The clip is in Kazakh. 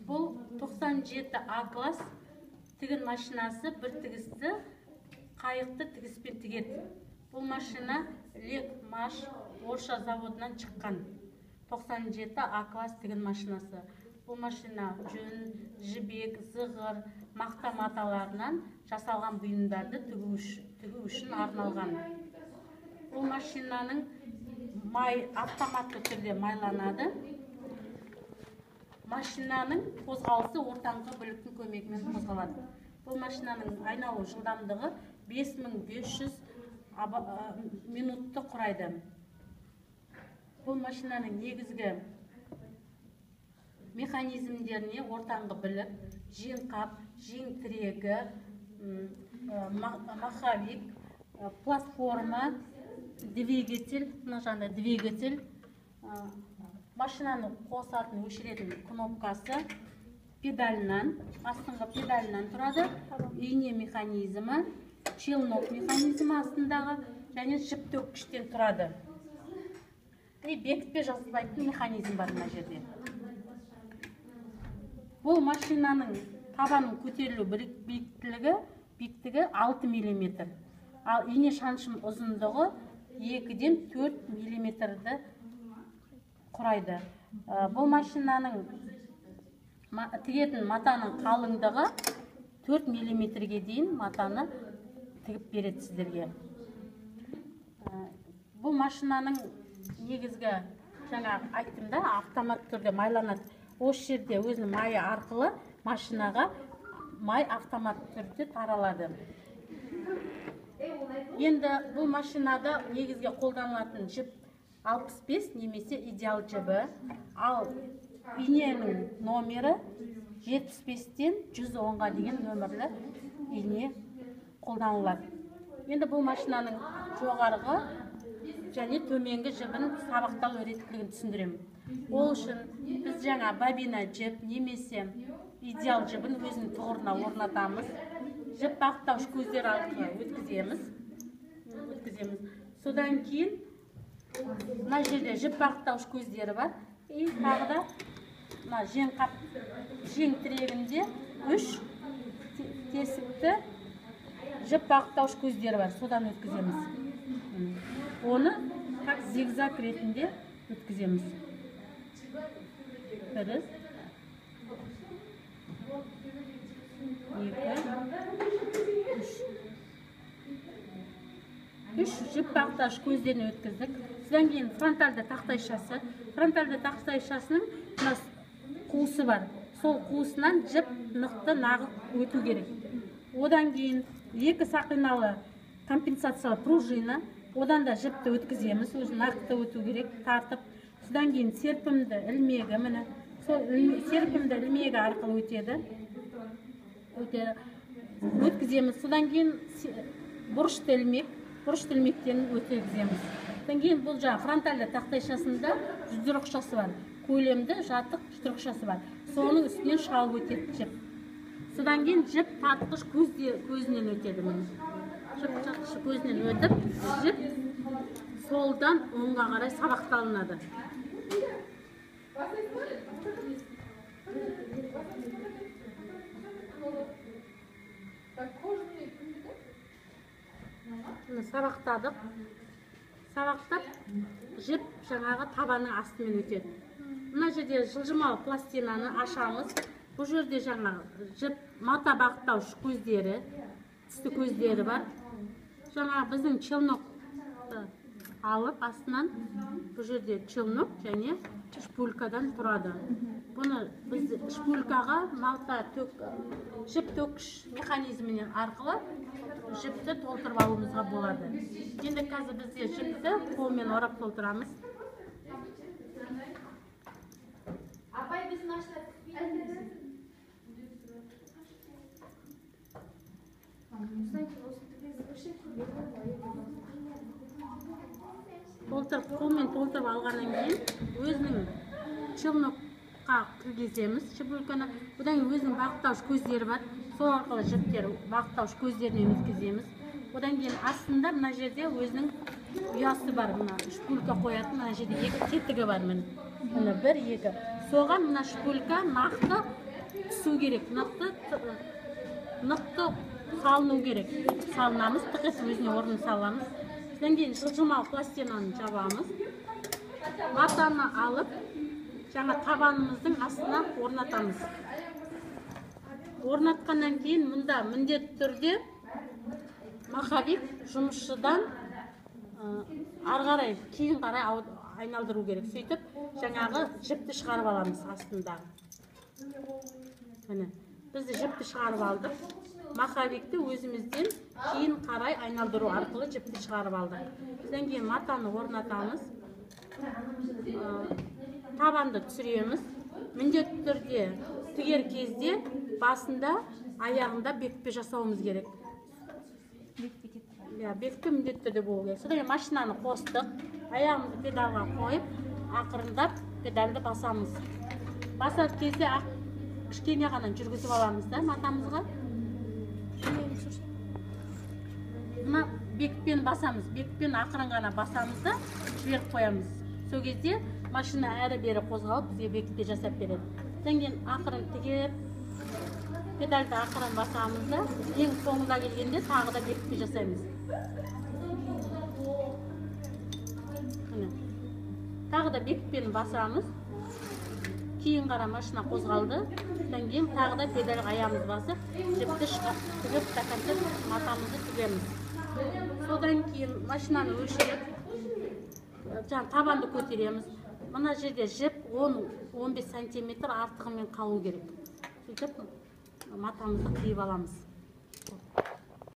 Бұл 97 А класс тігін машинасы бір тігісті қайықты тігіспен тігеді. Бұл машина Лек Маш Орша заводынан шыққан 97 А класс тігін машинасы. Бұл машина жүн, жібек, зығыр, мақта маталарынан жасалған бұйымдарды тігу үшін арналған. Бұл машинаның автоматты түрде майланады. Машинаның қозғалысы ортаңғы бүліктің көмегімен қозғалады. Бұл машинаның айналу жылдамдығы 5500 минутты құрайды. Бұл машинаның негізгі механизмдеріне ортаңғы білік, жеңқап, жең тірегі, маховик, платформа, двигатель, машинаны қосатын өшіретін кнопкасы педалынан, астыңғы педалынан тұрады, ине механизмі, челнок механизмі астындағы және жіп төккіштен тұрады. Бекітпе жазылмайтын механизм бар мына жерде. Бұл машинаның табанын көтерілу биіктігі 6 мм. Ал ине шаншым ұзындығы 2-ден 4 мм-ді құрайды. Бұл машинаның тігетін матаның қалыңдығы 4 мм-ге дейін матаны тігіп береді сіздерге. Бұл машинаның негізгі жаңа айттымда автомат түрде майланады. Осы жерде өзінің майы арқылы машинаға май автомат түрде таралады. Енді бұл машинада негізге қолданылатын жіп 65 немесе идеал жібі, ал иненің номері 75-тен 110-ға деген нөмірлі ине қолданылады. Енді бұл машинаның жоғарғы және төменгі жібін сабақтау реттілігін түсіндіремін. Ол үшін біз жаңа бобина жіп немесе идеал жібін өзінің тұғырына орнатамыз. Жіп бағыттауыш көздер арқылы өткіземіз. Содан кейін мына жерде жіп бағыттауыш көздері бар. И тағы да жең тірегінде 3 тесікті жіп бағыттауыш көздері бар. Содан өткіземіз. Оны как зигзаг ретінде өткіземіз. 1, 2, 3 жіп бағыттауыш көздерін өткіздік. Содан кейін фронтальды тақтайшасы. Фронтальды тақтайшасының қуысы бар. Сол қуысынан жіп нықты нағып өту керек. Одан кейін 2 сақиналы компенсациялы пружина. Одан да жіпті өткіземіз. Өзі нақты өту керек, тартып. Содан кейін серпімді ілмегі, міне. Сол серпімді ілмегі арқылы өтеді. Өткіземіз. Содан кейін бұрышты ілмектен өткіземіз. Содан кейін бұл жаңа фронтальды тақтайшасында жұдырықшасы бар. Көлемді жатық жұдырықшасы бар. Соның үстінен шалып өтеді жіп. Содан кейін жіп тартқыш көзінен өтеді. Жіп тартқыш көзінен өтіп, жіп солдан оңға қарай сабақталынады. Сабақтап, жіп жаңағы табанның астымен өтеді. Мына жерде жылжымалы пластинаны ашамыз. Бұл жерде жаңағы жіп мата бағыттауыш көздері, түсті көздері бар. Жаңағы біздің челнокты алып, астынан бұл жерде челнок және шпулькадан тұрады. Бұны біз шпулькаға жіп төккіш механизмінен арқылы жіпті толтырып алуымызға болады. Енді қазір бізде жіпті қолмен орап толтырамыз. Апай біз наштат қолмен толтырып алғаннан кейін өзінің челнокқа кіргіземіз шпульканы. Одан кейін өзінің бағыттауыш көздері бар. Сол арқылы жіптер бағыттауыш көздерінен өткіземіз. Одан кейін астында мына жерде өзінің ұясы бар. Мына шпулька қоятын мына жерде 2 тетігі бар. Міне 1, 2. Соған мына шпулька нақты түсу керек, нықты салыну керек. Салынамыз, тық етіп өзіне орнын саламыз. Содан кейін жылжымалы пластинаны жабамыз. Матаны алып, жаңа табанымыздың астына орнатамыз. Орнатқаннан кейін мұнда міндетті түрде маховик жұмысшыдан ары қарай, кейін қарай айналдыру керек. Сөйтіп, жаңағы жіпті шығарып аламыз астындағы. Міне, біз жіпті шығарып алдық. Маховикті өзімізден кейін қарай айналдыру арқылы жіпті шығарып алдық. Содан кейін матаны орнатамыз. Табанды түсіреміз. Міндетті түрде тігер кезде басында, аяғында бекітпе жасауымыз керек. Бекітпе міндетті түрде болу керек. Содан кейін машинаны қостық. Аяғымызды педалға қойып, ақырындап педалды басамыз. Басар кезде кішкене ғана жүргізіп аламыз да матамызға. Мына бекітпені басамыз. Бекітпені ақырын ғана басамыз да жіберіп қоямыз. Сол кезде машина әрі-бері қозғалып, бізге бекітпе жасап береді. Содан кейін ақырын тігіп, педальды ақырын басамыз да, ең соңында келгенде тағы да бекітпе жасаймыз. Тағы да бекітпені басамыз. Кейін қара машина қозғалды. Содан кейін тағы да педальға аяғымыз басып, жіпті тігіп, тақатып, матамызды тігеміз. Содан кейін машинаны өшіріп, табанды көтереміз. Мына жерде жіп 10-15 сантиметр артығымен қалу керек. Сөйтіп матамызды қиып аламыз.